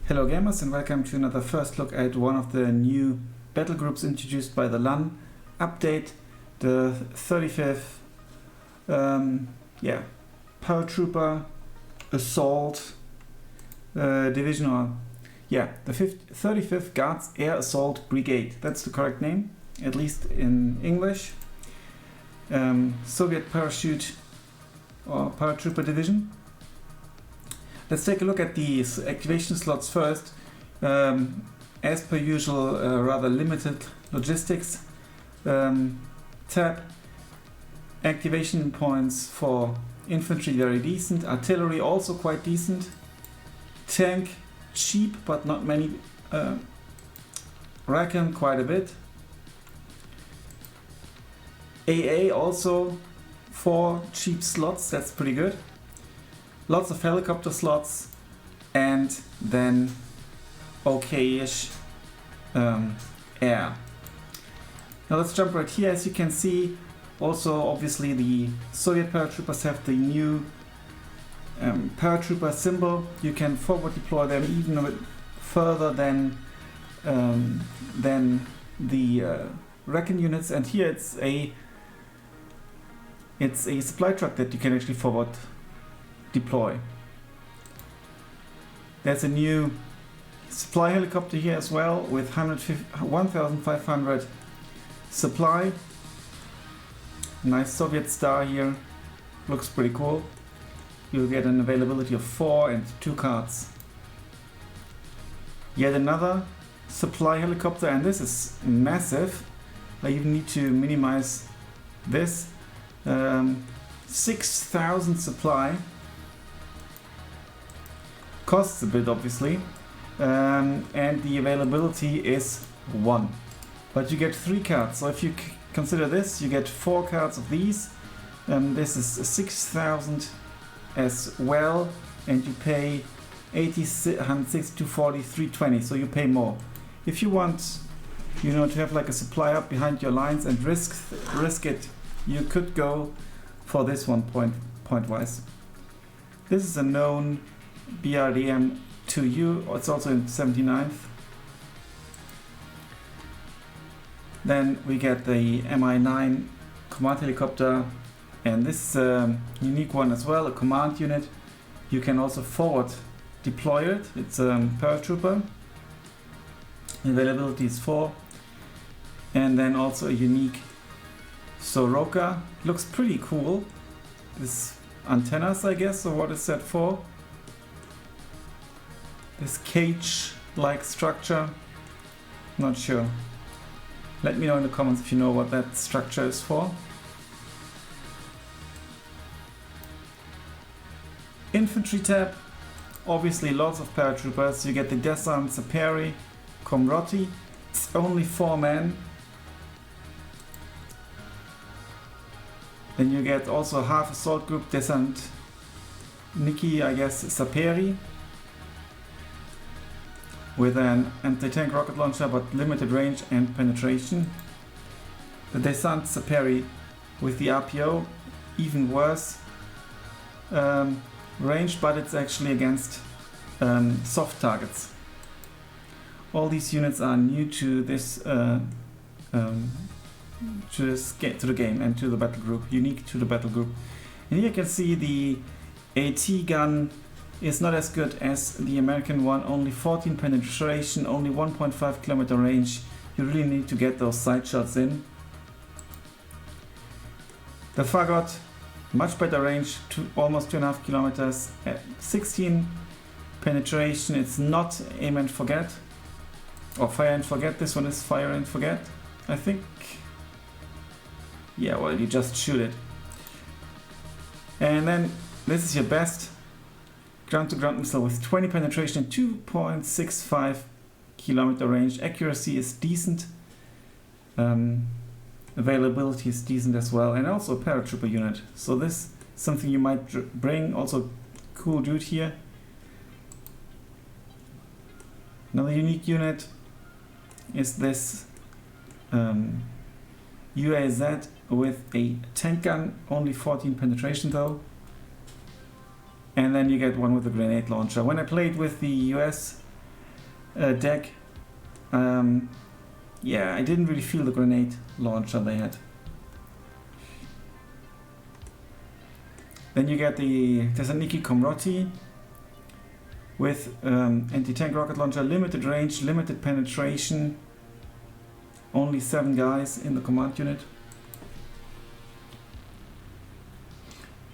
Hello gamers and welcome to another first look at one of the new battle groups introduced by the LAN update, the 35th paratrooper assault division, or the 35th Guards Air Assault Brigade. That's the correct name, at least in English. Soviet parachute or paratrooper division. Let's take a look at the activation slots first. As per usual, rather limited logistics. Tab. Activation points for infantry, very decent. Artillery, also quite decent. Tank, cheap but not many. Recon, quite a bit. AA, also 4 cheap slots, that's pretty good. Lots of helicopter slots, and then okay-ish air. Now let's jump right here. As you can see, also obviously the Soviet paratroopers have the new paratrooper symbol. You can forward deploy them even a bit further than the recon units, and here it's a supply truck that you can actually forward deploy. There's a new supply helicopter here as well with 1,500 supply. Nice Soviet star here, looks pretty cool. You'll get an availability of 4 and 2 cards. Yet another supply helicopter, and this is massive. I even need to minimize this. 6,000 supply. Costs a bit obviously, and the availability is 1, but you get 3 cards. So if you consider this, you get 4 cards of these. This is 6,000 as well, and you pay 160, 240, 320, so you pay more. If you want, to have like a supply up behind your lines and risk it, you could go for this one point wise. This is a known BRDM 2U, it's also in 79th. Then we get the Mi-9 command helicopter, and this is a unique one as well, a command unit. You can also forward deploy it. It's a paratrooper. Availability is 4. And then also a unique Soroka. Looks pretty cool. This antennas, I guess, or what is that for? This cage-like structure, not sure. Let me know in the comments if you know what that structure is for. Infantry tab, obviously lots of paratroopers. You get the Desantno-Shturmovaya Brig. It's only 4 men. Then you get also half assault group Desantno-Shturmovaya with an anti-tank rocket launcher but limited range and penetration. The Desantno-Shturmovaya with the RPO, even worse range, but it's actually against soft targets. All these units are new to this to the game and to the battle group, unique to the battle group. And here you can see the AT gun is not as good as the American one, only 14 penetration, only 1.5 kilometer range. You really need to get those side shots in. The Fagot, much better range, almost 2.5 kilometers, 16 penetration. It's not aim and forget, or fire and forget. This one is fire and forget, I think. Yeah, well, you just shoot it. And then this is your best ground-to-ground missile with 20 penetration and 2.65 kilometer range. Accuracy is decent. Availability is decent as well, and also a paratrooper unit. So this is something you might bring. Also, cool dude here. Another unique unit is this UAZ with a tank gun, only 14 penetration though. And then you get one with a grenade launcher. When I played with the US deck. Yeah, I didn't really feel the grenade launcher they had. Then you get the Desantno Komroti with anti-tank rocket launcher, limited range, limited penetration, only 7 guys in the command unit.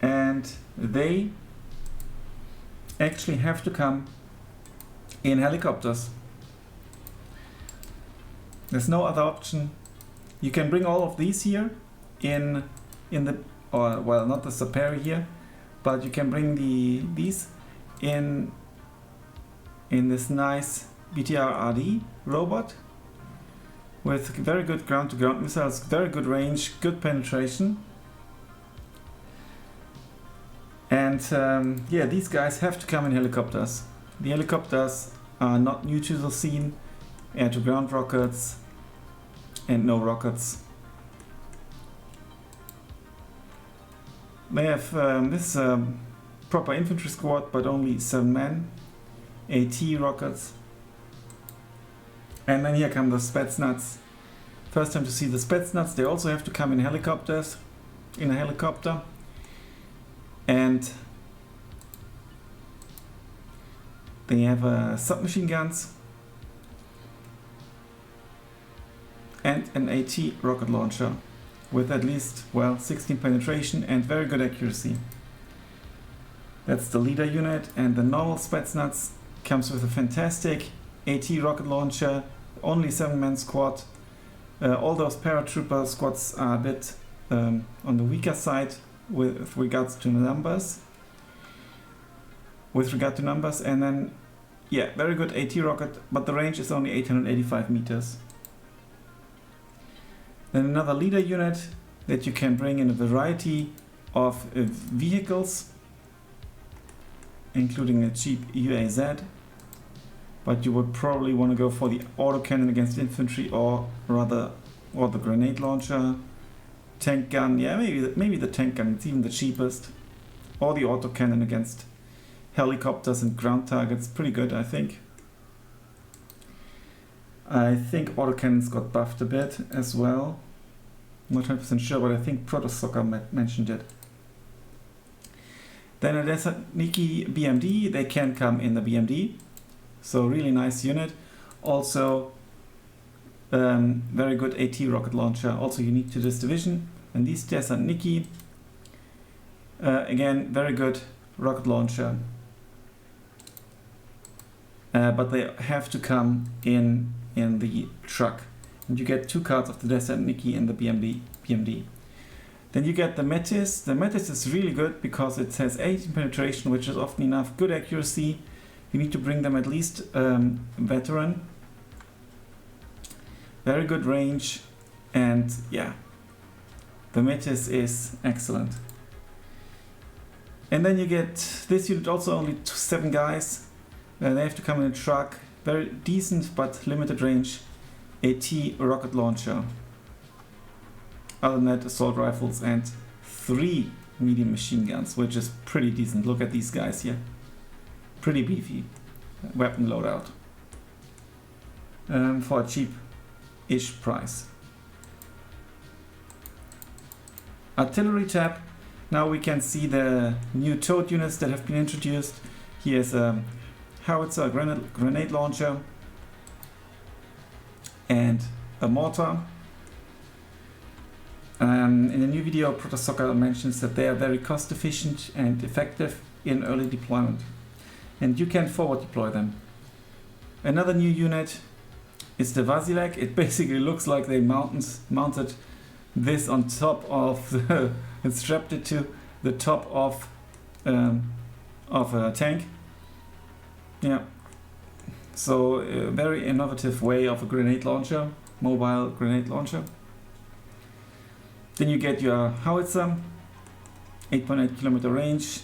And they actually have to come in helicopters. There's no other option. You can bring all of these here in the, or well, not the Saperi here, but you can bring these in this nice BTR-RD robot with very good ground-to-ground missiles, very good range, good penetration. And yeah, these guys have to come in helicopters. The helicopters are not new to the scene. Air-to-ground rockets and no rockets. They have this proper infantry squad, but only 7 men. AT rockets. And then here come the Spetsnaz. First time to see the Spetsnaz. They also have to come in helicopters, in a helicopter. And they have submachine guns and an AT rocket launcher with at least, well, 16 penetration and very good accuracy. That's the leader unit, and the normal Spetsnaz comes with a fantastic AT rocket launcher, only 7-man squad. All those paratrooper squads are a bit on the weaker side with regards to numbers. And then, yeah, very good AT rocket, but the range is only 885 meters. Then another leader unit that you can bring in a variety of vehicles, including a cheap UAZ, but you would probably want to go for the autocannon against infantry, or the grenade launcher. Tank gun, yeah, maybe the tank gun, it's even the cheapest. Or the autocannon against helicopters and ground targets, pretty good, I think. I think autocannons got buffed a bit as well. Not 100% sure, but I think Protosoccer mentioned it. Then a Desantno BMD, they can come in the BMD. So really nice unit. Also very good AT rocket launcher, also unique to this division. And these Desantno, again, very good rocket launcher. But they have to come in the truck. And you get 2 cards of the Desantno in the BMD. Then you get the Metis. The Metis is really good because it has 18 penetration, which is often enough, good accuracy. You need to bring them at least veteran. Very good range, and yeah, the Metis is excellent. And then you get this unit, also only 7 guys. They have to come in a truck. Very decent but limited range AT rocket launcher. Other than that, assault rifles and 3 medium machine guns, which is pretty decent. Look at these guys here. Pretty beefy weapon loadout for a cheap-ish price. Artillery tab. Now we can see the new towed units that have been introduced. Here's a howitzer, grenade launcher, and a mortar. In the new video, Protosoccer mentions that they are very cost efficient and effective in early deployment, and you can forward deploy them. Another new unit is the Vasilek. It basically looks like they mounted this on top of and strapped it to the top of a tank. Yeah, so a very innovative way of a grenade launcher, mobile grenade launcher. Then you get your howitzer, 8.8 kilometer range,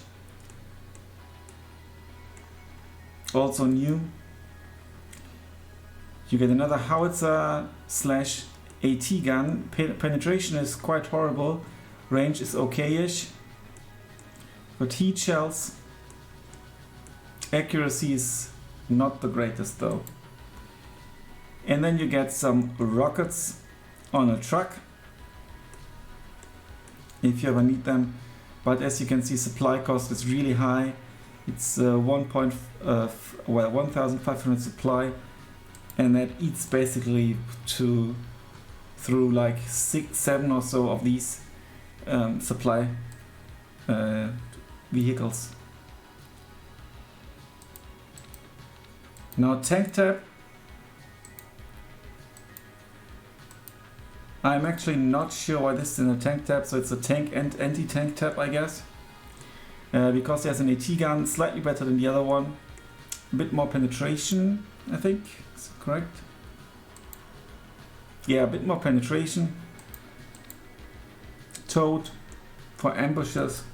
also new. You get another howitzer slash AT gun. Penetration is quite horrible, range is okay-ish, but heat shells, accuracy is not the greatest though. And then you get some rockets on a truck if you ever need them. But as you can see, supply cost is really high. It's 1,500 supply, and that eats basically through like 6-7 or so of these supply vehicles. Now tank tab. I'm actually not sure why this is in a tank tab, so it's a tank and anti-tank tab, I guess. Because there's an AT gun, slightly better than the other one. A bit more penetration, I think. Is that correct? Yeah, a bit more penetration. Towed for ambushes.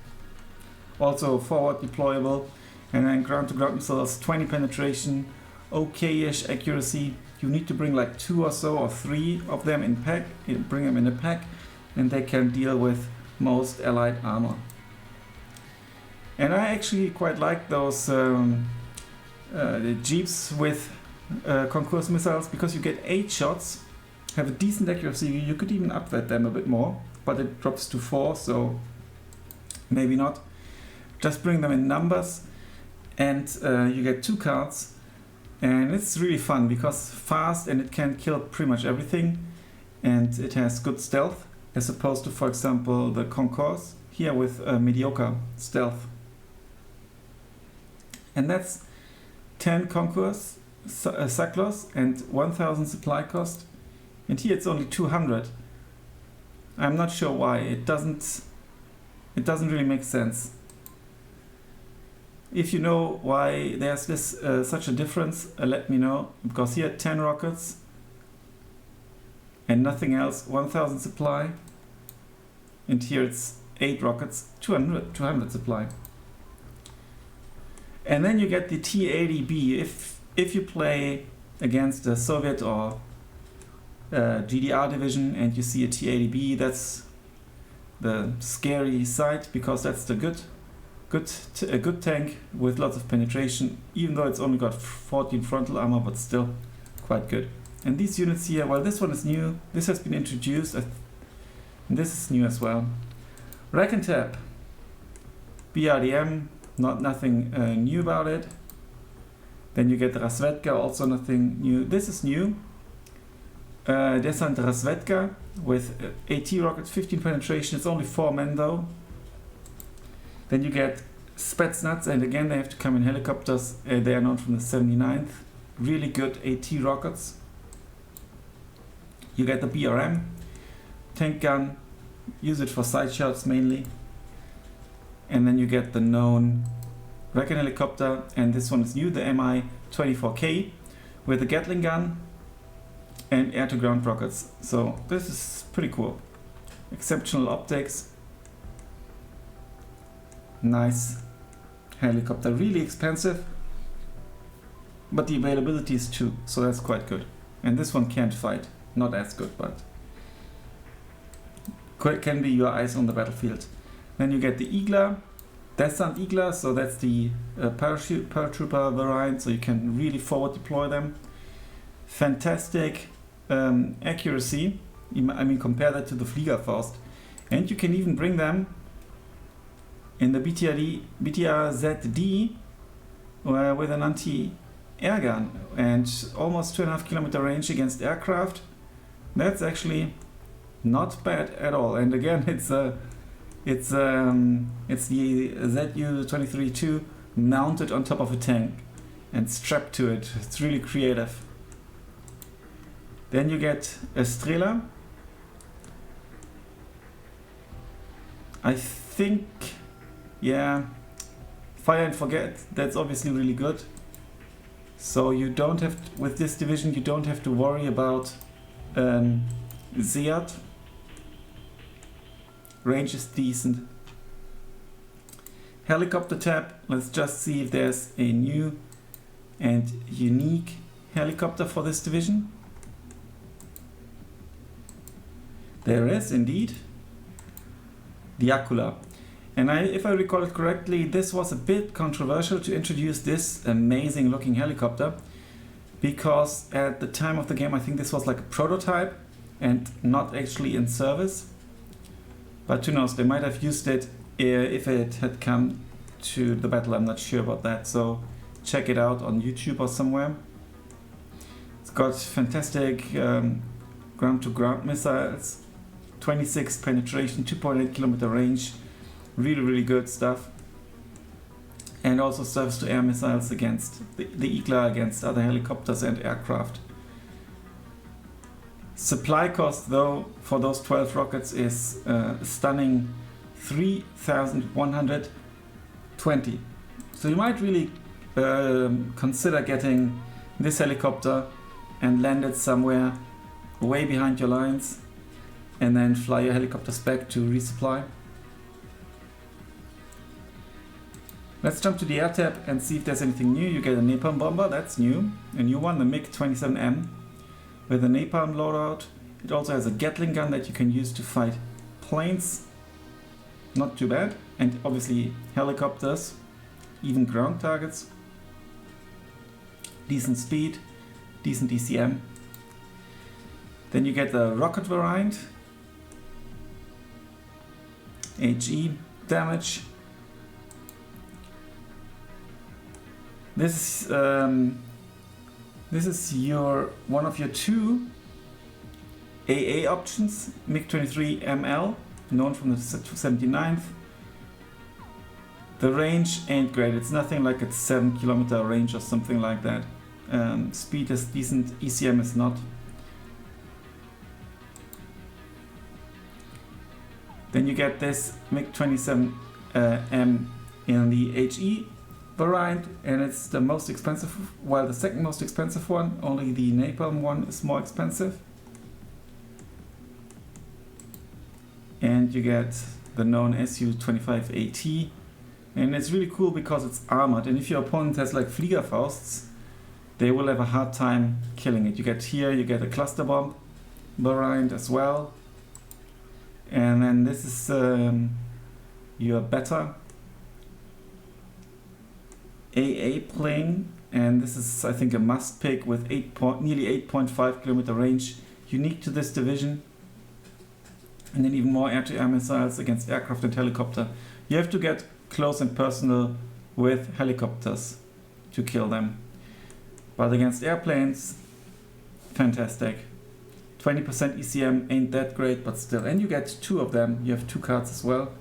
Also forward deployable. And then ground-to-ground missiles, 20 penetration, okay-ish accuracy. You need to bring like 2 or so or 3 of them in pack. Bring them in a pack, and they can deal with most allied armor. And I actually quite like those the jeeps with concourse missiles, because you get 8 shots, have a decent accuracy. You could even upweight them a bit more, but it drops to 4, so maybe not. Just bring them in numbers, and you get 2 cards. And it's really fun because fast, and it can kill pretty much everything, and it has good stealth as opposed to, for example, the Concourse here with mediocre stealth. And that's 10 Concourse Cyclos and 1000 supply cost, and here it's only 200. I'm not sure why. It doesn't really make sense. If you know why there's this such a difference, let me know, because here 10 rockets and nothing else, 1000 supply, and here it's 8 rockets, 200 supply. And then you get the T-80B. If you play against a Soviet or GDR division and you see a T-80B, that's the scary side, because that's the a good tank with lots of penetration, even though it's only got 14 frontal armor, but still quite good. And these units here, well, this one is new, this has been introduced, and this is new as well. Recon tab, BRDM, nothing new about it. Then you get the Razvedka, also nothing new. This is new. Desantno-Razvedka with AT rockets, 15 penetration, it's only 4 men though. Then you get Spetsnaz, and again they have to come in helicopters. They are known from the 79th. Really good AT rockets. You get the BRM tank gun, use it for side shots mainly. And then you get the known recon helicopter, and this one is new, the Mi-24K, with a Gatling gun and air-to-ground rockets. So this is pretty cool. Exceptional optics. Nice helicopter, really expensive, but the availability is 2, so that's quite good. And this one can't fight, not as good, but can be your eyes on the battlefield. Then you get the Igla, Desant Igla, so that's the paratrooper variant, so you can really forward deploy them. Fantastic accuracy, I mean compare that to the Fliegerfaust, and you can even bring them in the BTR-ZD with an anti-air gun and almost 2.5 kilometer range against aircraft. That's actually not bad at all. And again, it's the ZU-23-2 mounted on top of a tank and strapped to it. It's really creative. Then you get a Strela. I think, yeah, fire and forget, that's obviously really good. So you don't have to, with this division, you don't have to worry about Seat. Range is decent. Helicopter tab, let's just see if there's a new and unique helicopter for this division. There is indeed. The Akula. And if I recall it correctly, this was a bit controversial to introduce this amazing looking helicopter, because at the time of the game I think this was like a prototype and not actually in service. But who knows, they might have used it if it had come to the battle, I'm not sure about that. So check it out on YouTube or somewhere. It's got fantastic ground-to-ground missiles, 26 penetration, 2.8 kilometer range, really good stuff. And also surface-to-air missiles against the Igla, against other helicopters and aircraft. Supply cost though for those 12 rockets is stunning 3,120. So you might really consider getting this helicopter and land it somewhere way behind your lines and then fly your helicopters back to resupply. Let's jump to the air tab and see if there's anything new. You get a napalm bomber, that's new. A new one, the MiG-27M with a napalm loadout. It also has a Gatling gun that you can use to fight planes. Not too bad. And obviously helicopters, even ground targets. Decent speed, decent ECM. Then you get the rocket variant. HE damage. This is one of your two AA options, MiG-23ML, known from the 79th. The range ain't great, it's nothing like its 7 kilometer range or something like that. Speed is decent, ECM is not. Then you get this MiG-27M in the HE variant, and it's the most expensive, while the second most expensive one, only the napalm one is more expensive. And you get the known Su-25AT, and it's really cool because it's armored, and if your opponent has like Fliegerfausts, they will have a hard time killing it. You get a cluster bomb variant as well, and then this is your beta AA plane, and this is I think a must pick with nearly 8.5 kilometer range, unique to this division. And then even more air-to-air missiles against aircraft and helicopter. You have to get close and personal with helicopters to kill them. But against airplanes, fantastic. 20% ECM ain't that great, but still. And you get two of them. You have two cards as well.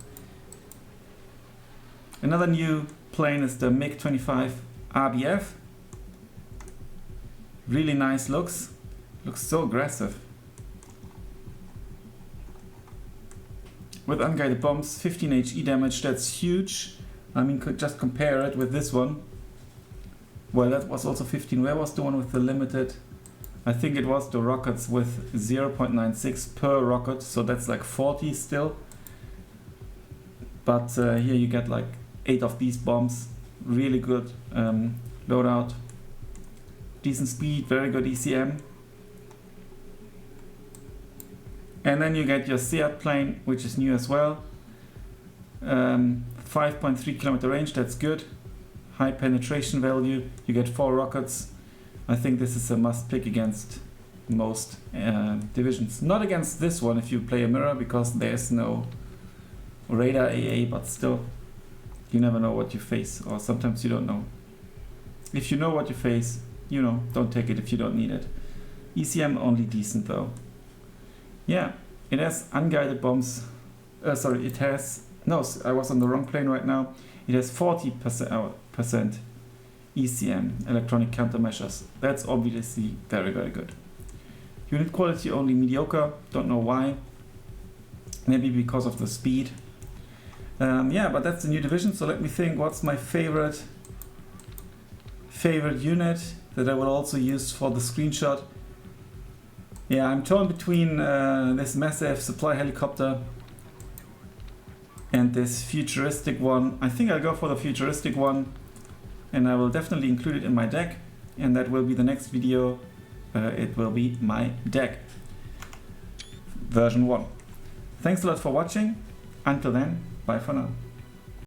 Another new plane is the MiG-25 RBF. Really nice looks. Looks so aggressive. With unguided bombs, 15 HE damage, that's huge. I mean, could just compare it with this one. Well, that was also 15. Where was the one with the limited? I think it was the rockets with 0.96 per rocket, so that's like 40 still. But here you get like 8 of these bombs. Really good loadout. Decent speed, very good ECM. And then you get your Seat plane, which is new as well. 5.3 kilometer range, that's good. High penetration value. You get 4 rockets. I think this is a must pick against most divisions. Not against this one if you play a mirror, because there's no radar AA, but still, you never know what you face, or sometimes you don't know. If you know what you face, you know, don't take it if you don't need it. ECM only decent though. Yeah, it has unguided bombs. Sorry, it has... No, I was on the wrong plane right now. It has 40% ECM, electronic countermeasures. That's obviously very, very good. Unit quality only mediocre. Don't know why. Maybe because of the speed. Yeah, but that's the new division. So let me think. What's my favorite unit that I will also use for the screenshot? Yeah, I'm torn between this massive supply helicopter and this futuristic one. I think I'll go for the futuristic one, and I will definitely include it in my deck, and that will be the next video. It will be my deck. Version 1. Thanks a lot for watching. Until then, bye for now.